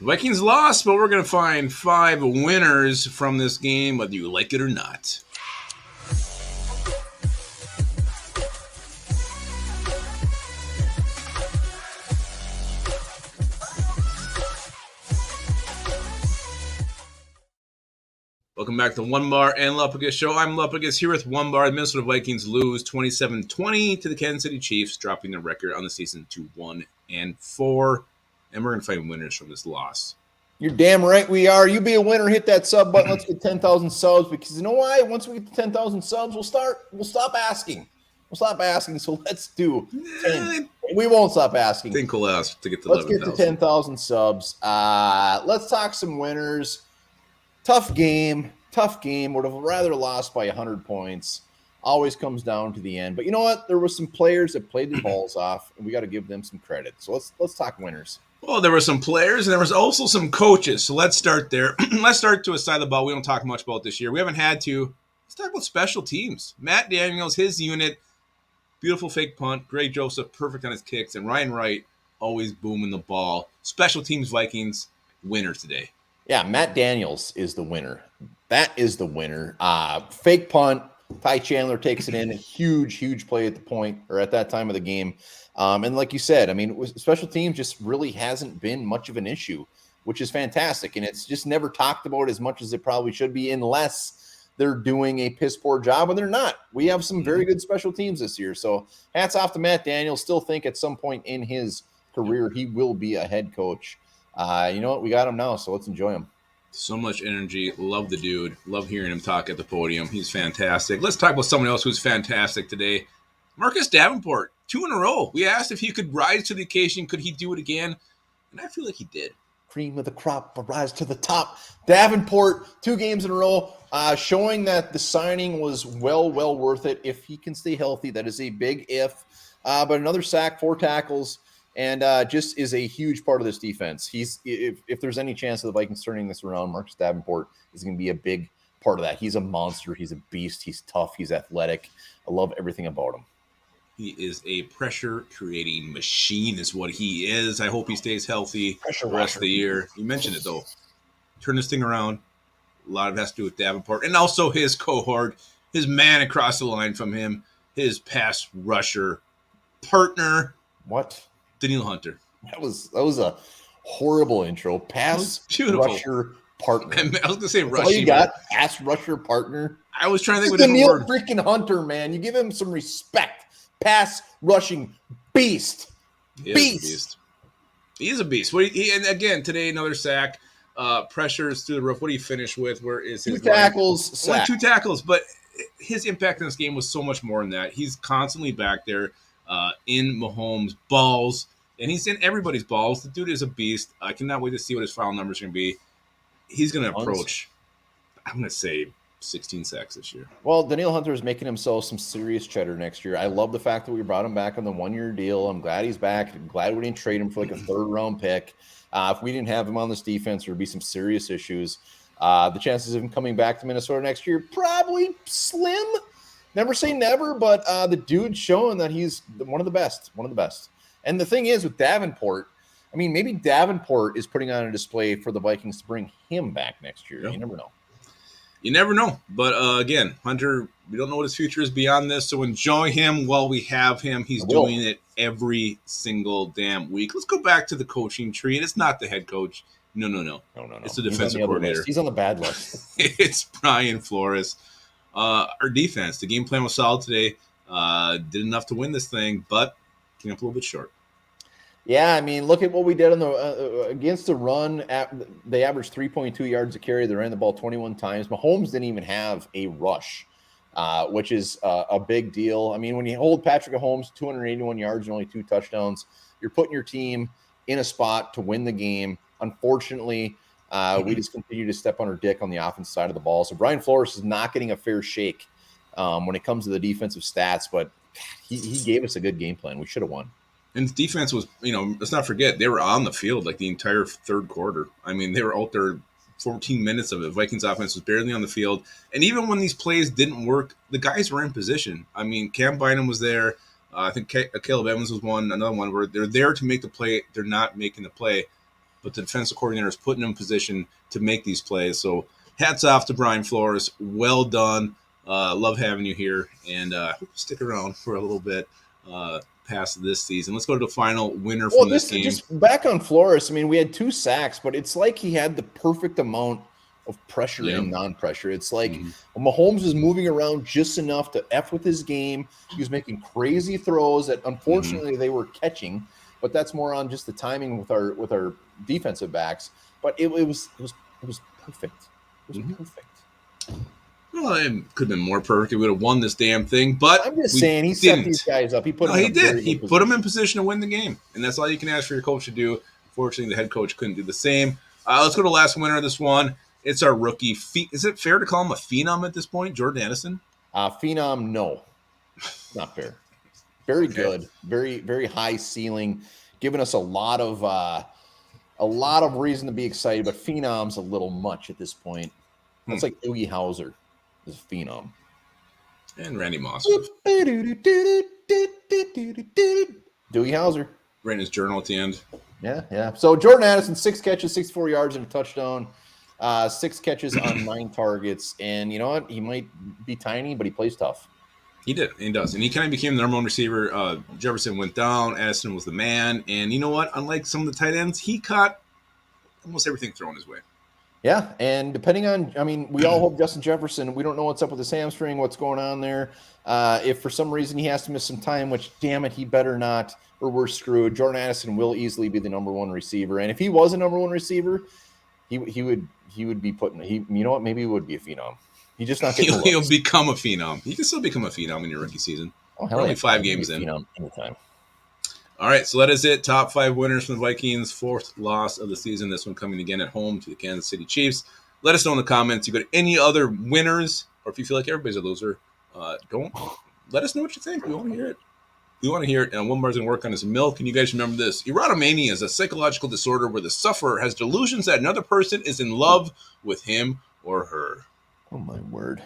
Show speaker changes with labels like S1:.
S1: The Vikings lost, but we're going to find 5 winners from this game, whether you like it or not. Welcome back to the Onebar and Lupagus show. I'm Lupagus here with Onebar. The Minnesota Vikings lose 27-20 to the Kansas City Chiefs, dropping their record on the season to 1-4. And we're going to find winners from this loss.
S2: You're damn right we are. You be a winner. Hit that sub button. Let's get 10,000 subs, because you know why? Once we get to 10,000 subs, we'll stop asking. So let's do 10. We won't stop asking.
S1: I think we'll ask to get to
S2: 11,000. Let's get to 10,000 subs. Let's talk some winners. Tough game. Would have rather lost by 100 points. Always comes down to the end. But you know what? There were some players that played their balls off, and we got to give them some credit. So let's talk winners.
S1: Well, there were some players, and there was also some coaches. So let's start there. Let's start to a side of the ball we don't talk much about this year. We haven't had to. Let's talk about special teams. Matt Daniels, his unit, beautiful fake punt. Greg Joseph, perfect on his kicks. And Ryan Wright, always booming the ball. Special teams Vikings, winner today.
S2: Yeah, Matt Daniels is the winner. That is the winner. Fake punt. Ty Chandler takes it in. A huge play at the point, or at that time of the game. And like you said, I mean, special teams just really hasn't been much of an issue, which is fantastic. And it's just never talked about as much as it probably should be, unless they're doing a piss poor job, and they're not. We have some very good special teams this year. So hats off to Matt Daniels. Still think at some point in his career he will be a head coach. You know what? We got him now, so let's enjoy him.
S1: So much energy. Love the dude. Love hearing him talk at the podium. He's fantastic. Let's talk about someone else who's fantastic today. Marcus Davenport, 2 in a row. We asked if he could rise to the occasion. Could he do it again? And I feel like he did.
S2: Cream of the crop, but rise to the top. Davenport, 2 games in a row, showing that the signing was well worth it. If he can stay healthy, that is a big if. But another sack, 4 tackles. And just is a huge part of this defense. If there's any chance of the Vikings turning this around, Marcus Davenport is going to be a big part of that. He's a monster. He's a beast. He's tough. He's athletic. I love everything about him.
S1: He is a pressure-creating machine is what he is. I hope he stays healthy the rest of the year. You mentioned it, though. Turn this thing around. A lot of it has to do with Davenport. And also his cohort, his man across the line from him, his pass rusher partner.
S2: What?
S1: Daniil Hunter.
S2: That was a horrible intro. Pass rusher partner.
S1: I was going to say rusher.
S2: Oh, you got pass rusher partner.
S1: I was trying to think of a
S2: Daniil
S1: word.
S2: Freaking Hunter, man. You give him some respect. Pass rushing beast. Beast.
S1: He is a beast. And again, today, another sack. Pressures through the roof. What do you finish with? Where is his
S2: 2 tackles?
S1: Only 2 tackles, but his impact in this game was so much more than that. He's constantly back there in Mahomes' balls, and he's in everybody's balls. The dude is a beast. I cannot wait to see what his final numbers are going to be. He's going to approach, I'm going to say, 16 sacks this year.
S2: Well, Daniil Hunter is making himself some serious cheddar next year. I love the fact that we brought him back on the 1-year deal. I'm glad he's back. I'm glad we didn't trade him for like a 3rd-round pick. If we didn't have him on this defense, there would be some serious issues. The chances of him coming back to Minnesota next year, probably slim. Never say never, but the dude's showing that he's one of the best. And the thing is with Davenport, I mean, maybe Davenport is putting on a display for the Vikings to bring him back next year. Yep. You never know.
S1: But again, Hunter, we don't know what his future is beyond this, so enjoy him while we have him. He's doing it every single damn week. Let's go back to the coaching tree, and it's not the head coach. No. It's the defensive coordinator.
S2: He's on the bad list.
S1: It's Brian Flores. Our defense, the game plan was solid today. Did enough to win this thing, but came up a little bit short.
S2: Yeah, I mean, look at what we did on the against the run. They averaged 3.2 yards a carry. They ran the ball 21 times. Mahomes didn't even have a rush, which is a big deal. I mean, when you hold Patrick Mahomes 281 yards and only 2 touchdowns, you're putting your team in a spot to win the game. Unfortunately, we just continue to step on our dick on the offensive side of the ball. So Brian Flores is not getting a fair shake when it comes to the defensive stats, but he gave us a good game plan. We should have won.
S1: And defense was, let's not forget, they were on the field like the entire 3rd quarter. I mean, they were out there 14 minutes of it. Vikings offense was barely on the field. And even when these plays didn't work, the guys were in position. I mean, Cam Bynum was there. I think Caleb Evans was another one where they're there to make the play. They're not making the play. but the defensive coordinator is putting him in position to make these plays. So hats off to Brian Flores. Well done. Love having you here, and hope you stick around for a little bit past this season. Let's go to the final winner from this game.
S2: Just back on Flores, I mean, we had 2 sacks, but it's like he had the perfect amount of pressure and non-pressure. It's like Mahomes was moving around just enough to F with his game. He was making crazy throws that unfortunately they were catching, but that's more on just the timing with our defensive backs. But it was perfect. It was perfect.
S1: Well, it could have been more perfect. He would have won this damn thing. But
S2: I'm just saying, he set these guys up. He put them in a
S1: He put them in position to win the game, and that's all you can ask for your coach to do. Fortunately, the head coach couldn't do the same. Let's go to the last winner of this one. It's our rookie. Is it fair to call him a phenom at this point, Jordan Addison?
S2: Phenom, no, not fair. Very good, very very high ceiling, giving us a lot of reason to be excited. But phenom's a little much at this point. That's like Doogie Howser is a phenom,
S1: and Randy Moss.
S2: Doogie Howser.
S1: Right in his journal at the end.
S2: Yeah. So Jordan Addison, 6 catches, 64 yards, and a touchdown. 6 catches on 9 targets. And you know what? He might be tiny, but he plays tough.
S1: He did. He does. And he kind of became the number 1 receiver. Jefferson went down. Addison was the man. And you know what? Unlike some of the tight ends, he caught almost everything thrown his way.
S2: Yeah. And depending on, I mean, we all hope Justin Jefferson, we don't know what's up with his hamstring, what's going on there. If for some reason he has to miss some time, which damn it, he better not, or we're screwed. Jordan Addison will easily be the number 1 receiver. And if he was a number 1 receiver, he would be putting, you know what, maybe he would be a phenom. He's just not getting
S1: He'll become a phenom. He can still become a phenom in your rookie season.
S2: Oh,
S1: hell, only 5 games in.
S2: Anytime.
S1: All right, so that is it. Top 5 winners from the Vikings. 4th loss of the season. This one coming again at home to the Kansas City Chiefs. Let us know in the comments. You got any other winners, or if you feel like everybody's a loser, don't. Let us know what you think. We want to hear it. We want to hear it. And Onebar's going to work on his milk. And you guys remember this. Erotomania is a psychological disorder where the sufferer has delusions that another person is in love with him or her.
S2: Oh, my word.